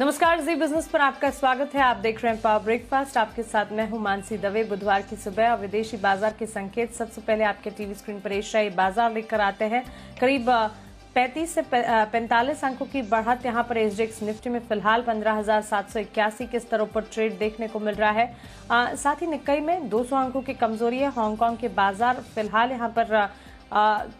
नमस्कार, जी बिजनेस पर आपका स्वागत है। आप देख रहे हैं पावर ब्रेकफास्ट। आपके साथ मैं हूं मानसी दवे। बुधवार की सुबह और विदेशी बाजार के संकेत सबसे पहले आपके टीवी स्क्रीन पर एशियाई बाजार लेकर आते हैं। करीब 35 से 45 अंकों की बढ़त यहां पर एसजीएक्स निफ्टी में फिलहाल 15,781 के स्तरों पर ट्रेड देखने को मिल रहा है। साथ ही निक्कई में 200 अंकों की कमजोरी है। हांगकांग के बाजार फिलहाल यहां पर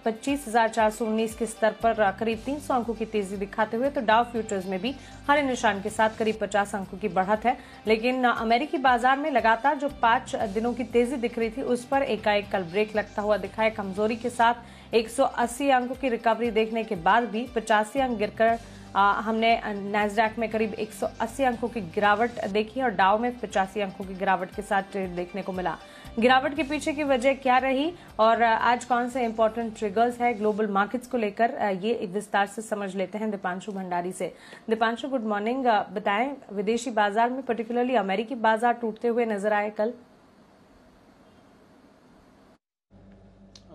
25,419 के स्तर पर करीब 300 अंकों की तेजी दिखाते हुए, तो डाउ फ्यूचर्स में भी हरे निशान के साथ करीब 50 अंकों की बढ़त है। लेकिन अमेरिकी बाजार में लगातार जो 5 दिनों की तेजी दिख रही थी, उस पर एकाएक कल ब्रेक लगता हुआ दिखा है। कमजोरी के साथ 180 अंकों की रिकवरी देखने के बाद भी 85 अंक गिरकर हमने नैस्डैक में करीब 180 अंकों की गिरावट देखी और डाउ में 85 अंकों की गिरावट के साथ ट्रेड देखने को मिला। गिरावट के पीछे की वजह क्या रही और आज कौन से इंपॉर्टेंट ट्रिगर्स है ग्लोबल मार्केट्स को लेकर, ये एक विस्तार से समझ लेते हैं दीपांशु भंडारी से। Deepanshu, good morning. बताएं, विदेशी बाजार में पर्टिकुलरली अमेरिकी बाजार टूटते हुए नजर आए कल।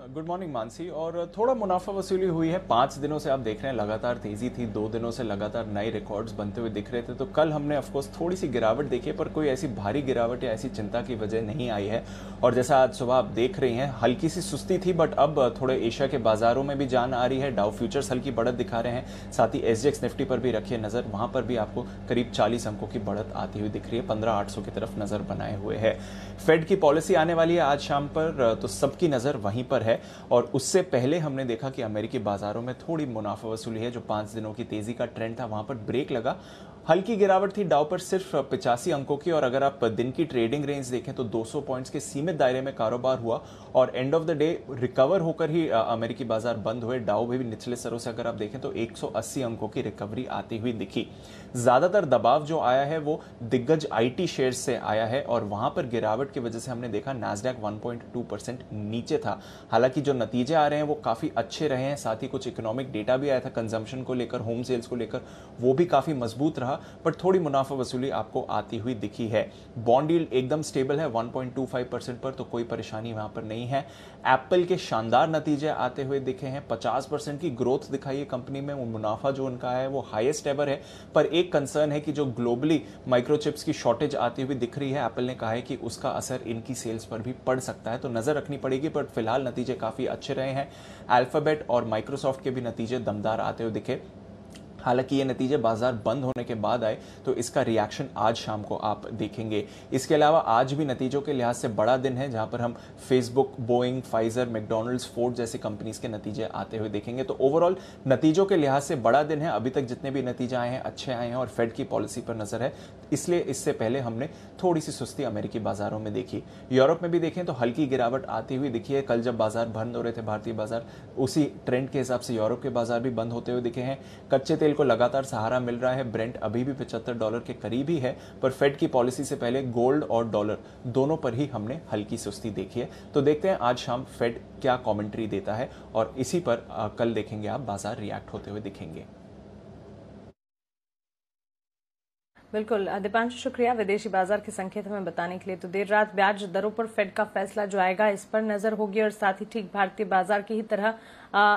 Good morning Mansi. और थोड़ा मुनाफा वसूली हुई है। 5 दिनों से आप देख रहे हैं लगातार तेजी थी, 2 दिनों से लगातार नए रिकॉर्ड्स बनते हुए दिख रहे थे। तो कल हमने ऑफकोर्स थोड़ी सी गिरावट देखी है, पर कोई ऐसी भारी गिरावट या ऐसी चिंता की वजह नहीं आई है। और जैसा आज सुबह आप देख रही हैं, हल्की सी सुस्ती थी, बट अब थोड़े एशिया के बाजारों में भी जान आ रही है। डाउ फ्यूचर्स हल्की बढ़त दिखा रहे हैं, साथ ही एसजीएक्स निफ्टी पर भी रखिए नजर, वहां पर भी आपको करीब 40 अंकों की बढ़त आती हुई दिख रही है। 15,800 की तरफ नजर बनाए हुए है। फेड की पॉलिसी आने वाली है आज शाम पर, तो सबकी नजर वहीं पर है। और उससे पहले हमने देखा कि अमेरिकी बाजारों में थोड़ी मुनाफा वसूली है। जो 5 दिनों की तेजी का ट्रेंड था, वहां पर ब्रेक लगा। हल्की गिरावट थी डाउ पर सिर्फ 85 अंकों की। और अगर आप दिन की ट्रेडिंग रेंज देखें तो 200 पॉइंट्स के सीमित दायरे में कारोबार हुआ और end of the day recover होकर ही अमेरिकी बाजार बंद हुए। डाउ भी निचले स्तरों से अगर आप देखें तो 180 अंकों की रिकवरी आती हुई दिखी। ज्यादातर दबाव जो आया है वो दिग्गज आईटी शेयर्स से आया है और वहां पर गिरावट की वजह से हमने देखा नैस्डैक 1.2% नीचे था। हालांकि जो नतीजे आ रहे हैं वो काफी अच्छे रहे हैं। साथ ही कुछ इकोनॉमिक डेटा भी आया था कंजम्पशन को लेकर, होम सेल्स को लेकर, वो भी काफी मजबूत रहा। पर थोड़ी मुनाफा वसूली आपको आती हुई दिखी है। बॉन्ड यील्ड एकदम स्टेबल है 1.25% पर, तो कोई परेशानी वहां पर नहीं है। एप्पल के शानदार नतीजे आते हुए दिखे हैं। 50% की ग्रोथ दिखाई है कंपनी में। मुनाफा जो उनका है वो हाईएस्ट एवर है। पर एक कंसर्न है कि जो ग्लोबली माइक्रोचिप्स की शॉर्टेज आती हुई दिख रही है, एप्पल ने कहा है कि उसका असर इनकी सेल्स पर भी पड़ सकता है, तो नजर रखनी पड़ेगी। पर फिलहाल नतीजे काफी अच्छे रहे हैं। अल्फाबेट और माइक्रोसॉफ्ट के भी नतीजे दमदार आते हुए दिखे। हालांकि ये नतीजे बाजार बंद होने के बाद आए, तो इसका रिएक्शन आज शाम को आप देखेंगे। इसके अलावा आज भी नतीजों के लिहाज से बड़ा दिन है, जहां पर हम Facebook, Boeing, Pfizer, McDonald's, Ford जैसी कंपनीज के नतीजे आते हुए देखेंगे। तो ओवरऑल नतीजों के लिहाज से बड़ा दिन है। अभी तक जितने भी नतीजे आए हैं अच्छे आए हैं और फेड की पॉलिसी पर नजर है, इसलिए इससे पहले हमने थोड़ी सी सुस्ती अमेरिकी बाजारों में देखी। यूरोप में भी देखें तो हल्की गिरावट आती हुई दिखी है। कल जब बाजार बंद हो रहे थे भारतीय बाजार, उसी ट्रेंड के हिसाब से यूरोप के बाजार भी बंद होते हुए दिखे हैं। कच्चे तेल को लगातार सहारा मिल रहा है। ब्रेंट अभी भी $75 के करीब ही है। पर फेड की पॉलिसी से पहले गोल्ड और डॉलर दोनों पर ही हमने हल्की सुस्ती देखी है। तो देखते हैं आज शाम फेड क्या कमेंट्री देता है और इसी पर कल देखेंगे आप बाजार रिएक्ट होते हुए दिखेंगे। बिल्कुल दीपांशु, शुक्रिया विदेशी बाजार के संकेत हमें बताने के लिए। तो देर रात ब्याज दरों पर फेड का फैसला जो आएगा, इस पर नजर होगी और साथ ही ठीक भारतीय बाजार की ही तरह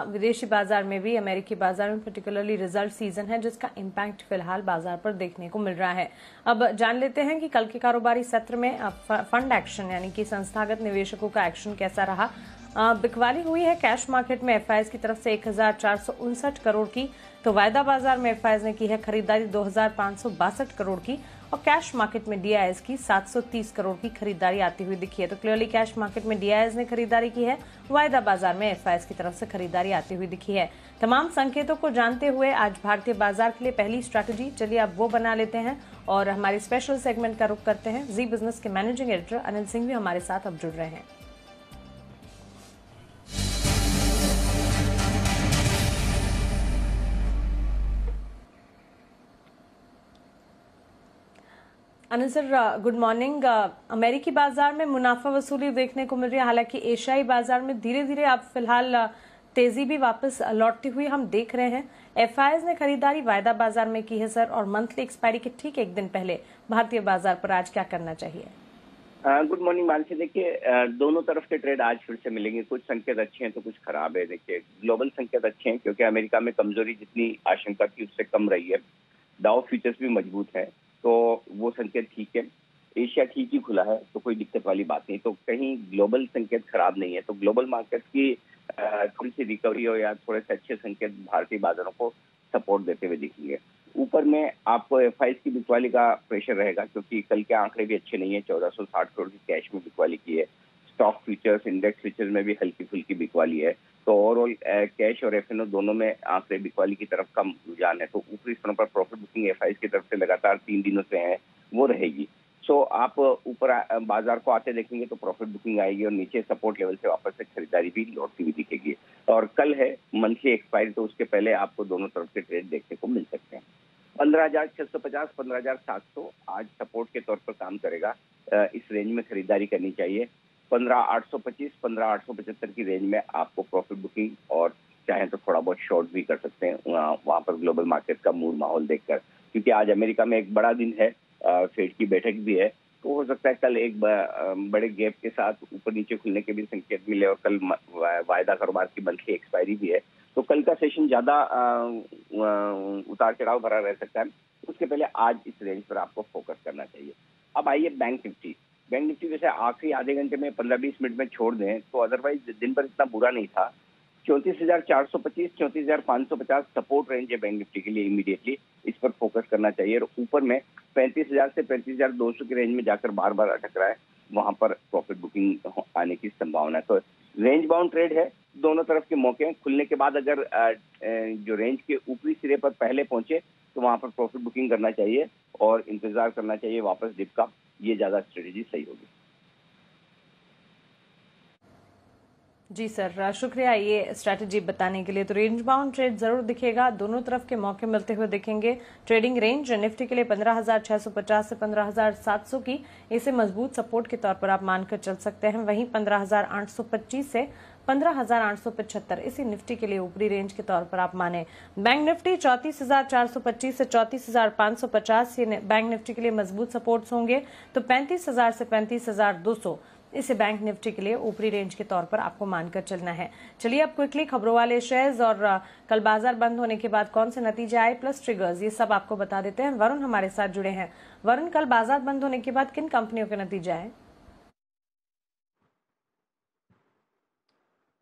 विदेशी बाजार में भी, अमेरिकी बाजार में पर्टिकुलरली रिजल्ट सीजन है, जिसका इम्पैक्ट फिलहाल बाजार पर देखने को मिल रहा है। अब जान लेते हैं कि कल के कारोबारी सत्र में फंड एक्शन यानी कि संस्थागत निवेशकों का एक्शन कैसा रहा। बिकवाली हुई है कैश मार्केट में एफआईएस की तरफ से 1,459 करोड़ की, तो वायदा बाजार में एफआईएस ने की है खरीदारी 2,562 करोड़ की और कैश मार्केट में डीआईएस की 730 करोड़ की खरीदारी आती हुई दिखी है। तो क्लियरली कैश मार्केट में डीआईएस ने खरीदारी की है, वायदा बाजार में एफआईएस की तरफ से खरीदारी आती हुई दिखी है। तमाम संकेतों को जानते हुए आज भारतीय बाजार के लिए पहली स्ट्रैटेजी चलिए अब वो बना लेते हैं और हमारे स्पेशल सेगमेंट का रुख करते हैं। जी बिजनेस के मैनेजिंग एडिटर अनिल सिंह भी हमारे साथ अब जुड़ रहे हैं। Anil sir, good morning. अमेरिकी बाजार में मुनाफा वसूली देखने को मिल रही है, हालांकि एशियाई बाजार में धीरे धीरे अब फिलहाल तेजी भी वापस लौटती हुई हम देख रहे हैं। एफआईएस ने खरीदारी वायदा बाजार में की है सर, और मंथली एक्सपायरी के ठीक एक दिन पहले भारतीय बाजार पर आज क्या करना चाहिए? Good morning Mansi. देखिए, दोनों तरफ के ट्रेड आज फिर से मिलेंगे। कुछ संकेत अच्छे हैं तो कुछ खराब है। देखिए, ग्लोबल संकेत अच्छे हैं क्योंकि अमेरिका में कमजोरी जितनी आशंका थी उससे कम रही है। डाउ फ्यूचर्स भी मजबूत है, तो वो संकेत ठीक है। एशिया ठीक ही खुला है, तो कोई दिक्कत वाली बात नहीं। तो कहीं ग्लोबल संकेत खराब नहीं है, तो ग्लोबल मार्केट की थोड़ी सी रिकवरी हो या थोड़े से अच्छे संकेत भारतीय बाजारों को सपोर्ट देते हुए दिखेंगे। ऊपर में आपको एफआईज की बिकवाली का प्रेशर रहेगा, क्योंकि कल के आंकड़े भी अच्छे नहीं है। 1460 करोड़ की कैश में बिकवाली की है। स्टॉक फ्यूचर्स, इंडेक्स फ्यूचर्स में भी हल्की फुल्की बिकवाली है। तो ओवरऑल कैश और एफएनओ दोनों में आंकड़े बिकवाली की तरफ कम रुझान है। तो ऊपरी स्तरों पर प्रॉफिट बुकिंग एफआईज की तरफ से लगातार 3 दिनों से है, वो रहेगी। सो आप ऊपर बाजार को आते देखेंगे तो प्रॉफिट बुकिंग आएगी और नीचे सपोर्ट लेवल से वापस से खरीदारी भी लौटती हुई दिखेगी। और कल है मंथली एक्सपायरी, तो उसके पहले आपको दोनों तरफ के ट्रेड देखने को मिल सकते हैं। 15,650, 15,700 आज सपोर्ट के तौर पर काम करेगा। इस रेंज में खरीदारी करनी चाहिए। 15,825, 15,875 की रेंज में आपको प्रॉफिट बुकिंग और चाहे तो थोड़ा बहुत शॉर्ट भी कर सकते हैं वहां पर ग्लोबल मार्केट का मूड माहौल देखकर, क्योंकि आज अमेरिका में एक बड़ा दिन है, फेड की बैठक भी है। तो हो सकता है कल एक बड़े गैप के साथ ऊपर नीचे खुलने के भी संकेत मिले, और कल वायदा कारोबार की मंथली एक्सपायरी भी है। तो कल का सेशन ज्यादा उतार चढ़ाव भरा रह सकता है। उसके पहले आज इस रेंज पर आपको फोकस करना चाहिए। अब आइए बैंक निफ्टी। बैंक निफ्टी वैसे आखिरी आधे घंटे में 15-20 मिनट में छोड़ दें तो अदरवाइज दिन भर इतना बुरा नहीं था। 34,425, 34,550 सपोर्ट रेंज है बैंक निफ्टी के लिए इमीडिएटली, इस पर फोकस करना चाहिए। और ऊपर में 35,000 से 35,200 की रेंज में जाकर बार बार अटक रहा है, वहां पर प्रॉफिट बुकिंग आने की संभावना है। तो रेंज बाउंड ट्रेड है, दोनों तरफ के मौके हैं। खुलने के बाद अगर जो रेंज के ऊपरी सिरे पर पहले पहुंचे तो वहां पर प्रॉफिट बुकिंग करना चाहिए और इंतजार करना चाहिए वापस डिप का। ये ज्यादा स्ट्रेटेजी सही होगी। जी सर, शुक्रिया ये स्ट्रैटेजी बताने के लिए। तो रेंज बाउंड ट्रेड जरूर दिखेगा, दोनों तरफ के मौके मिलते हुए दिखेंगे। ट्रेडिंग रेंज निफ्टी के लिए 15,650 से 15,700 की, इसे मजबूत सपोर्ट के तौर पर आप मानकर चल सकते हैं। वहीं 15,825 से 15,875 इसी निफ्टी के लिए ऊपरी रेंज के तौर पर आप माने। बैंक निफ्टी 34,425 से 34,550 ये बैंक निफ्टी के लिए मजबूत सपोर्ट्स होंगे। तो 35,000 से 35,200 इसे बैंक निफ्टी के लिए ऊपरी रेंज के तौर पर आपको मानकर चलना है। चलिए अब क्विकली खबरों वाले शेयर्स और कल बाजार बंद होने के बाद कौन से नतीजे आए प्लस ट्रिगर्स, ये सब आपको बता देते हैं। वरुण हमारे साथ जुड़े हैं। वरुण, कल बाजार बंद होने के बाद किन कंपनियों के नतीजे आए?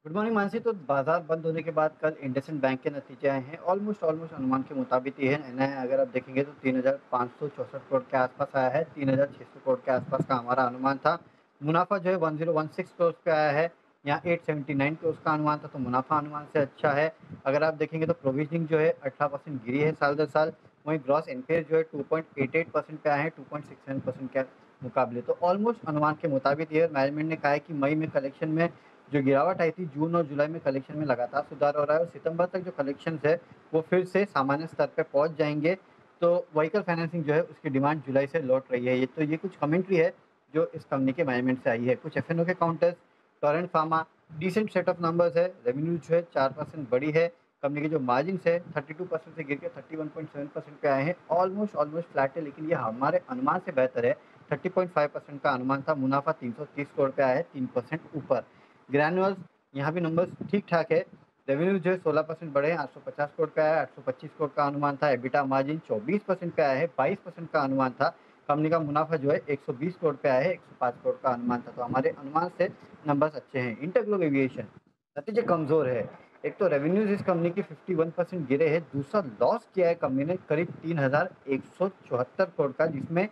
Good morning Mansi. तो बाजार बंद होने के बाद कल इंडसइंड बैंक के नतीजे आए हैं। ऑलमोस्ट अनुमान के मुताबिक ही है। एनआई अगर आप देखेंगे तो 3,564 करोड़ के आसपास आया है। 3,600 करोड़ के आसपास का हमारा अनुमान था। मुनाफा जो है 1016 करोड़ पे आया है। यहाँ 879 करोड़ का अनुमान था, तो मुनाफा अनुमान से अच्छा है। अगर आप देखेंगे तो प्रोविजनिंग जो है 18% गिरी है साल दर साल। वहीं ग्रॉस एनपीए जो है 2.88% पे आए हैं 2.67% के मुकाबले। तो ऑलमोस्ट अनुमान के मुताबिक ये मैनेजमेंट ने कहा है कि मई में कलेक्शन में जो गिरावट आई थी, जून और जुलाई में कलेक्शन में लगातार सुधार हो रहा है और सितंबर तक जो कलेक्शन है वो फिर से सामान्य स्तर पर पहुंच जाएंगे। तो व्हीकल फाइनेंसिंग जो है उसकी डिमांड जुलाई से लौट रही है। ये कुछ कमेंट्री है जो इस कंपनी के मैनेजमेंट से आई है। कुछ एफएनओ के काउंटर्स, Torrent Pharma decent set of numbers है। रेवेन्यू जो है 4% बढ़ी है। कंपनी के जो मार्जिन है 32% से गिर के 31.7% पे आए हैं। ऑलमोस्ट फ्लैट है, लेकिन ये हमारे अनुमान से बेहतर है। 30.5% का अनुमान था। मुनाफा 330 करोड़ पे आया है, 3% ऊपर। ग्रैनुअल्स यहाँ भी नंबर्स ठीक ठाक है। रेवेन्यू जो है 16% बढ़े हैं, 850 करोड़ पे आया है। 825 करोड़ का अनुमान था। एबिटा मार्जिन 24% पे आया है, 22% का अनुमान था। कंपनी का मुनाफा जो है 120 करोड़ पे आया है, 105 करोड़ का अनुमान था। तो हमारे अनुमान से नंबर्स अच्छे हैं। इंटरग्लोब एविएशन नतीजे कमजोर है। एक तो रेवेन्यूज इस कंपनी की 51% गिरे हैं। दूसरा लॉस किया है कंपनी ने करीब 3,174 करोड़ का, जिसमें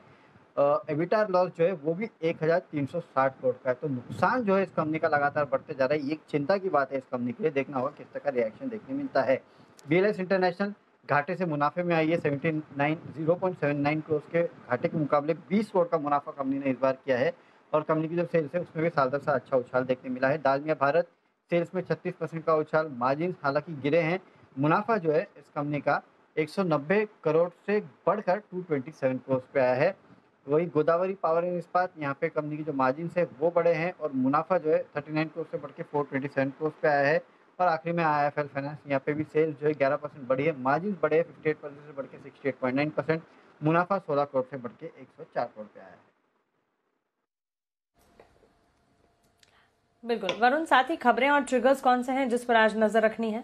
एबिटा लॉस जो है वो भी 1,360 करोड़ का है। तो नुकसान जो है इस कंपनी का लगातार बढ़ते जा रहा है। ये एक चिंता की बात है इस कंपनी के लिए। देखना होगा किस तरह का रिएक्शन देखने मिलता है। बीएलएस इंटरनेशनल घाटे से मुनाफे में आई है। 0.79 करोड़ के घाटे के मुकाबले 20 करोड़ का मुनाफा कंपनी ने इस बार किया है। और कंपनी की जो सेल्स है उसमें भी साल दर साल अच्छा उछाल देखने मिला है। डालमिया भारत सेल्स में 36% का उछाल, मार्जिन हालांकि गिरे हैं। मुनाफा जो है इस कंपनी का 190 करोड़ से बढ़कर 227 करोड़ पे आया है। वही गोदावरी पावर एंड इस्पात, यहाँ पे कंपनी की जो मार्जिन है वो बढ़े हैं और मुनाफा जो है 39 करोड़ से बढ़ के 427 करोड़ पे आया है। और आखिरी में आईएफएल फाइनेंस, यहाँ पे भी सेल्स जो है 11% बढ़ी है, मार्जिन बढ़े 58% से बढ़ के 68.9%, मुनाफा 16 करोड़ से बढ़ के 104 करोड़ पे आया है। बिल्कुल वरुण, साथ ही खबरें और ट्रिगर्स कौन से हैं जिस पर आज नजर रखनी है?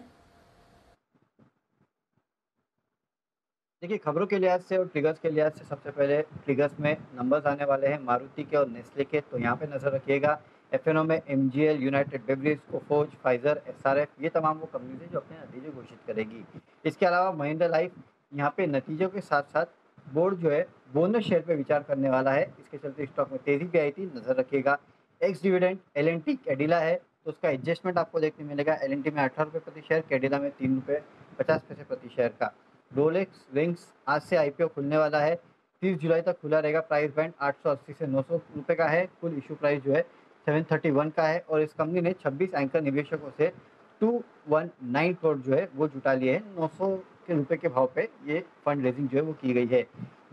देखिए देखिए खबरों के लिहाज से और ट्रिगर्स के लिहाज से सबसे पहले ट्रिगर्स में नंबर्स आने वाले हैं मारुति के और नेस्ले के, तो यहाँ पे नजर रखिएगा। एफएनओ में MGL, United beverage, Coforge, Pfizer, SRF, ये तमाम वो कंपनीज है जो अपने नतीजे घोषित करेगी। इसके अलावा महिंद्रा लाइफ यहाँ पे नतीजों के साथ साथ बोर्ड जो है बोनस शेयर पे विचार करने वाला है, इसके चलते स्टॉक में तेजी भी आई थी, नजर रखिएगा। एक्स डिविडेंड एलएनटी कैडिला है तो उसका एडजस्टमेंट आपको देखने मिलेगा। एलएनटी में 18 रुपये प्रति शेयर, कैडिला में 3 रुपये 50 पैसे प्रति शेयर का। रोलेक्स रिंग्स आज से आईपीओ खुलने वाला है, 30 जुलाई तक खुला रहेगा। प्राइस बैंड 880 से 900 रुपये का है। कुल इशू प्राइस जो है 731 का है और इस कंपनी ने 26 एंकर निवेशकों से 219 करोड़ जो है वो जुटा लिए हैं। 900 के रुपए के भाव पे ये फंड रेजिंग जो है वो की गई है।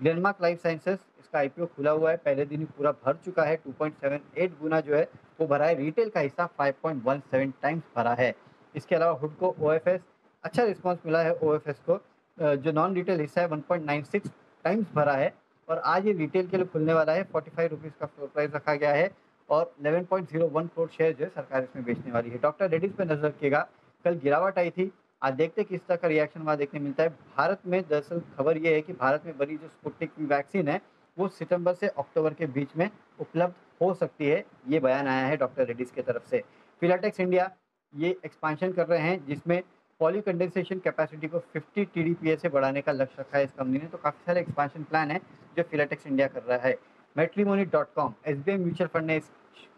ग्लेनमार्क लाइफ साइंसेस, इसका आईपीओ खुला हुआ है, पहले दिन ही पूरा भर चुका है। 2.78 गुना जो है वो भरा है। रिटेल का हिस्सा 5.17 टाइम्स भरा है। इसके अलावा हुड को ओएफएस, अच्छा रिस्पॉन्स मिला है ओएफएस को। जो नॉन रिटेल हिस्सा है 1.96 टाइम्स भरा है और आज ये रिटेल के लिए खुलने वाला है। 45 रुपीज़ का फ्लोर प्राइस रखा गया है और 11.01 करोड़ शेयर जो है सरकार इसमें बेचने वाली है। डॉक्टर रेड्डीज पे नजर रखिएगा, कल गिरावट आई थी, आज देखते किस तरह का रिएक्शन वहाँ देखने मिलता है। भारत में दरअसल खबर ये है कि भारत में बनी जो स्पुतनिक वैक्सीन है वो सितंबर से अक्टूबर के बीच में उपलब्ध हो सकती है, ये बयान आया है डॉक्टर रेड्डीज की तरफ से। फिलाटेक्स इंडिया ये एक्सपांशन कर रहे हैं जिसमें पॉली कंडेंसेशन कैपेसिटी को 50 टीडीपीए से बढ़ाने का लक्ष्य रखा है इस कंपनी ने, तो काफ़ी सारे एक्सपांशन प्लान है जो फिलाटेक्स इंडिया कर रहा है। मैट्रिमोनी.com, एसबीआई म्यूचुअल फंड ने इस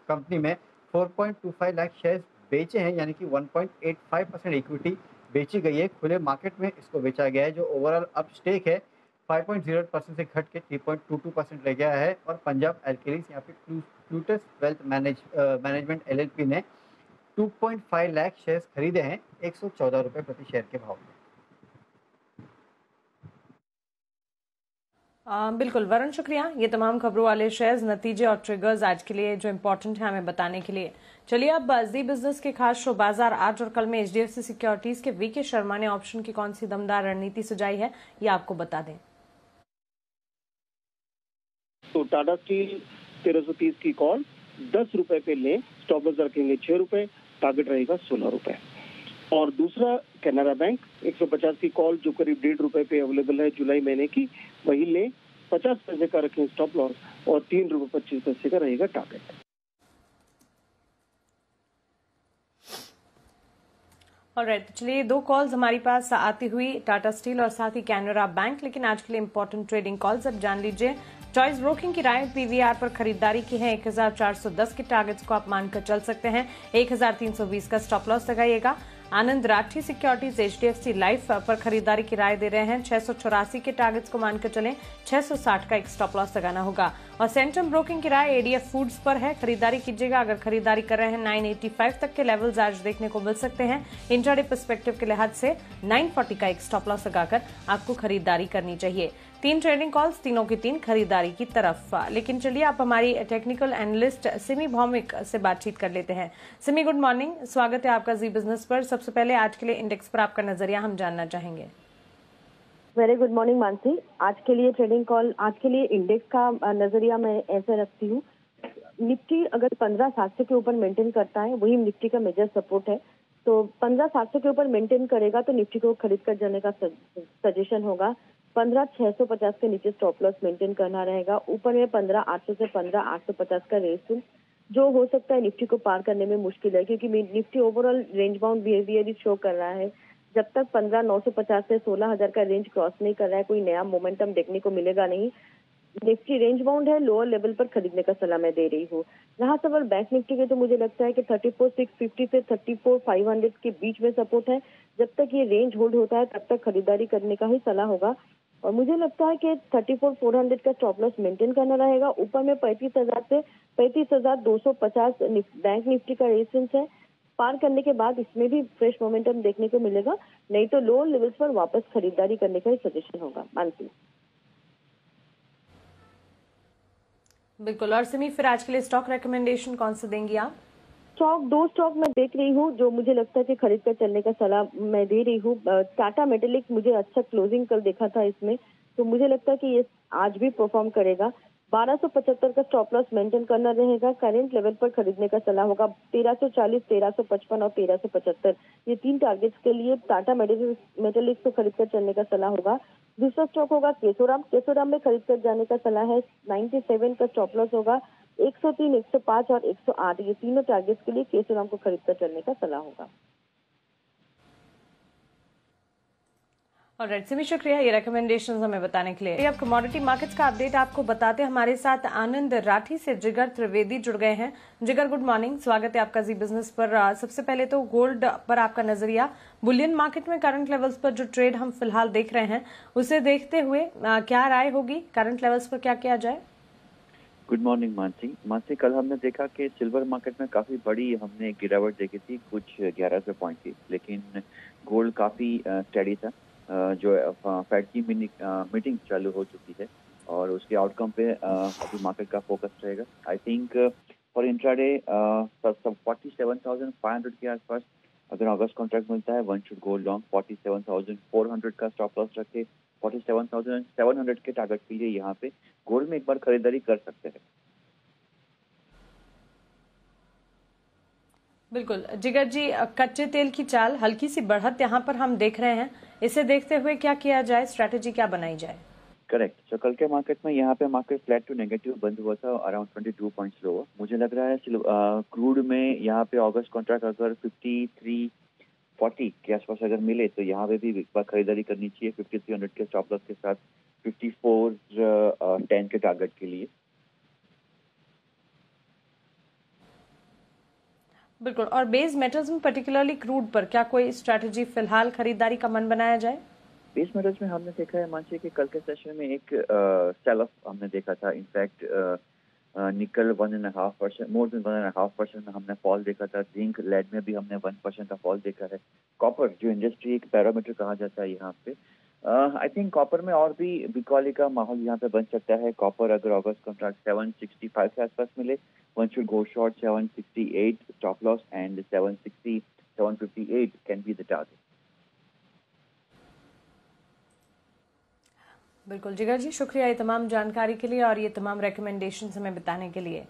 कंपनी में 4.25 लाख शेयर्स बेचे हैं, यानी कि 1.85% इक्विटी बेची गई है। खुले मार्केट में इसको बेचा गया है। जो ओवरऑल अब स्टेक है 5.08% से घट के 3.22% रह गया है। और पंजाब एल्केलीज यहाँ पे प्लूटस वेल्थ मैनेजमेंट एलएलपी ने 2.5 लाख शेयर्स खरीदे हैं 114 रुपये प्रति शेयर के भाव में। बिल्कुल वरुण, शुक्रिया ये तमाम खबरों वाले शेयर्स, नतीजे और ट्रिगर्स आज के लिए जो इम्पोर्टेंट है हमें बताने के लिए। चलिए अब जी बिजनेस के खास शो बाजार आज और कल में एचडीएफसी सिक्योरिटीज के वीके शर्मा ने ऑप्शन की कौन सी दमदार रणनीति सुझाई है ये आपको बता दें। तो टाटा स्टील 1330 की कॉल 10 रुपए पे लें, स्टॉप लॉस रखेंगे 6 रुपए, टारगेट रहेगा 16 रुपए। और दूसरा कैनरा बैंक 150 की कॉल जो करीब 1.5 रुपए पे अवेलेबल है जुलाई महीने की, वही लें, 50 पैसे का रखें स्टॉप लॉस और 3 रुपए 25 पैसे का रहेगा टारगेट। ऑलराइट, चलिए दो कॉल्स हमारी पास आती हुई टाटा स्टील और साथ ही कैनरा बैंक, लेकिन आज के लिए इंपॉर्टेंट ट्रेडिंग कॉल्स अब जान लीजिए। चॉइस ब्रोकिंग की राय पीवीआर पर खरीदारी की है। 1410 के टारगेट्स को आप मानकर चल सकते हैं। 1320 का स्टॉप लॉस लगाइएगा। आनंद राठी सिक्योरिटीज एचडीएफसी लाइफ पर खरीदारी की राय दे रहे हैं। 684 के टारगेट्स को मानकर चलें। 660 का एक स्टॉप लॉस लगाना होगा। और सेंट्रम ब्रोकिंग की राय एडीएफ फूड्स पर है, खरीदारी कीजिएगा। अगर खरीदारी कर रहे हैं 985 तक के लेवल्स आज देखने को मिल सकते हैं। इंट्राडे पर्सपेक्टिव के लिहाज से 940 का एक स्टॉप लॉस लगाकर आपको खरीदारी करनी चाहिए। 3 ट्रेडिंग कॉल्स, तीनों की 3 खरीदारी की तरफ। लेकिन चलिए आप हमारी टेक्निकल एनालिस्ट सिमी भौमिक से बातचीत कर लेते हैं। सिमी, गुड मॉर्निंग, स्वागत है आपका जी बिजनेस पर। सबसे पहले आज के लिए इंडेक्स पर आपका नजरिया हम जानना चाहेंगे। Very good morning Mansi. आज के लिए ट्रेडिंग कॉल, आज के लिए इंडेक्स का नजरिया मैं ऐसे रखती हूँ। निफ्टी अगर 15,700 के ऊपर मेंटेन करता है, वही निफ्टी का मेजर सपोर्ट है। तो 15,700 के ऊपर मेंटेन करेगा तो निफ्टी को खरीद कर जाने का सजेशन होगा। 15,650 के नीचे स्टॉप लॉस मेंटेन करना रहेगा। ऊपर में 15,800 से 15,850 का रेस जो हो सकता है निफ्टी को पार करने में मुश्किल है, क्योंकि Nifty overall range bound behaviour show कर रहा है। जब तक 15,950 से 16,000 का रेंज क्रॉस नहीं कर रहा है, कोई नया मोमेंटम देखने को मिलेगा नहीं। निफ्टी रेंज बाउंड है, लोअर लेवल पर खरीदने का सलाह मैं दे रही हूँ। जहां सवाल बैंक निफ्टी के, तो मुझे लगता है कि 34,650 से 34,500 के बीच में सपोर्ट है। जब तक ये रेंज होल्ड होता है तब तक खरीदारी करने का ही सलाह होगा। और मुझे लगता है कि 34,400 का स्टॉप लॉस मेंटेन करना रहेगा। ऊपर में 35,000 से 35,250 बैंक निफ्टी का रेजिस्टेंस है। पार करने के बाद इसमें भी फ्रेश मोमेंटम देखने को मिलेगा, नहीं तो लोअर लेवल्स पर वापस खरीदारी करने का ही सजेशन होगा। मानसी बिल्कुल। और सिमी, फिर आज के लिए स्टॉक रिकमेंडेशन कौन से देंगी आप? दो स्टॉक मैं देख रही हूँ जो मुझे लगता है कि खरीद कर चलने का सलाह मैं दे रही हूँ। टाटा मेटेलिक, मुझे अच्छा क्लोजिंग कल देखा था इसमें, तो मुझे लगता है कि ये आज भी परफॉर्म करेगा। 1275 का स्टॉप लॉस मेंटेन करना रहेगा। करंट लेवल पर खरीदने का सलाह होगा। 1340, 1355 और 1375 ये 3 टारगेट्स के लिए टाटा मेटेलिक्स को खरीद कर चलने का सलाह होगा। दूसरा स्टॉक होगा केशोराम। केशोराम में खरीद कर जाने का सलाह है। 97 का स्टॉप लॉस होगा। 103, 105 और 108 ये तीनों टारगेट्स के लिए केशोराम को खरीद कर चलने का सलाह होगा। और रेड से भी शुक्रिया ये रिकमेंडेशंस हमें बताने के लिए। अब कमोडिटी मार्केट्स का अपडेट आपको बताते हमारे साथ आनंद राठी से जिगर त्रिवेदी जुड़ गए हैं। जिगर गुड मॉर्निंग, स्वागत है आपका जी बिजनेस पर। सबसे पहले तो गोल्ड पर आपका नजरिया, बुलियन मार्केट में करंट लेवल्स पर जो ट्रेड हम फिलहाल देख रहे हैं उसे देखते हुए क्या राय होगी, करंट लेवल्स पर क्या किया जाए? गुड मॉर्निंग मानसी, कल हमने देखा कि सिल्वर मार्केट में काफी बड़ी हमने गिरावट देखी थी, कुछ 1100 पॉइंट की, लेकिन गोल्ड काफी स्टेडी था। जो फेड की मीटिंग चालू हो चुकी है और उसके आउटकम पे अभी मार्केट का फोकस रहेगा। आई थिंक फॉर इंट्राडे 47,500 के आसपास अगर अगस्त कॉन्ट्रैक्ट मिलता है, वन शुड गो लॉन्ग। 47,400 का स्टॉप लॉस रखे 47,700 के टारगेट के लिए यहाँ पे गोल्ड में एक बार खरीदारी कर सकते हैं। बिल्कुल जिगर जी, कच्चे तेल की चाल हल्की सी बढ़त यहाँ पर हम देख रहे हैं, इसे देखते हुए क्या किया जाए, स्ट्रैटेजी क्या बनाई जाए? करेक्ट। तो कल के मार्केट में यहाँ पे मार्केट फ्लैट टू नेगेटिव बंद हुआ था, अराउंड 22 पॉइंट्स लो। मुझे लग रहा है क्रूड में यहाँ पे अगस्त कॉन्ट्रैक्ट अगर 5340 के आसपास अगर मिले तो यहाँ पे भी एक बार खरीदारी करनी चाहिए 5300 के स्टॉप लॉस के साथ 5410 के टारगेट के लिए। बिल्कुल। और बेस मेटल्स में पर्टिकुलरली क्रूड पर क्या कोई स्ट्रैटेजी फिलहाल खरीदारी का मन बनाया जाए? बेस मेटल्स में हमने देखा है मानसी कि कल के सेशन में एक सेल ऑफ हमने देखा था। इनफैक्ट निकल 1.5%, मोर देन 1.5% में हमने फॉल देखा था। जिंक लेड में भी हमने 1% का फॉल देखा है। कॉपर जो इंडस्ट्री एक पैरामीटर कहा जाता है यहाँ पे, आई थिंक कॉपर में और भी बिकॉली का माहौल यहाँ पे बन सकता है। कॉपर अगर अगस्त कॉन्ट्रैक्ट 765 के आसपास मिले, one should go short 768 stop loss and 760 758 can be the target. बिल्कुल जिगर जी, शुक्रिया ये तमाम जानकारी के लिए और ये तमाम रिकमेंडेशंस हमें बताने के लिए।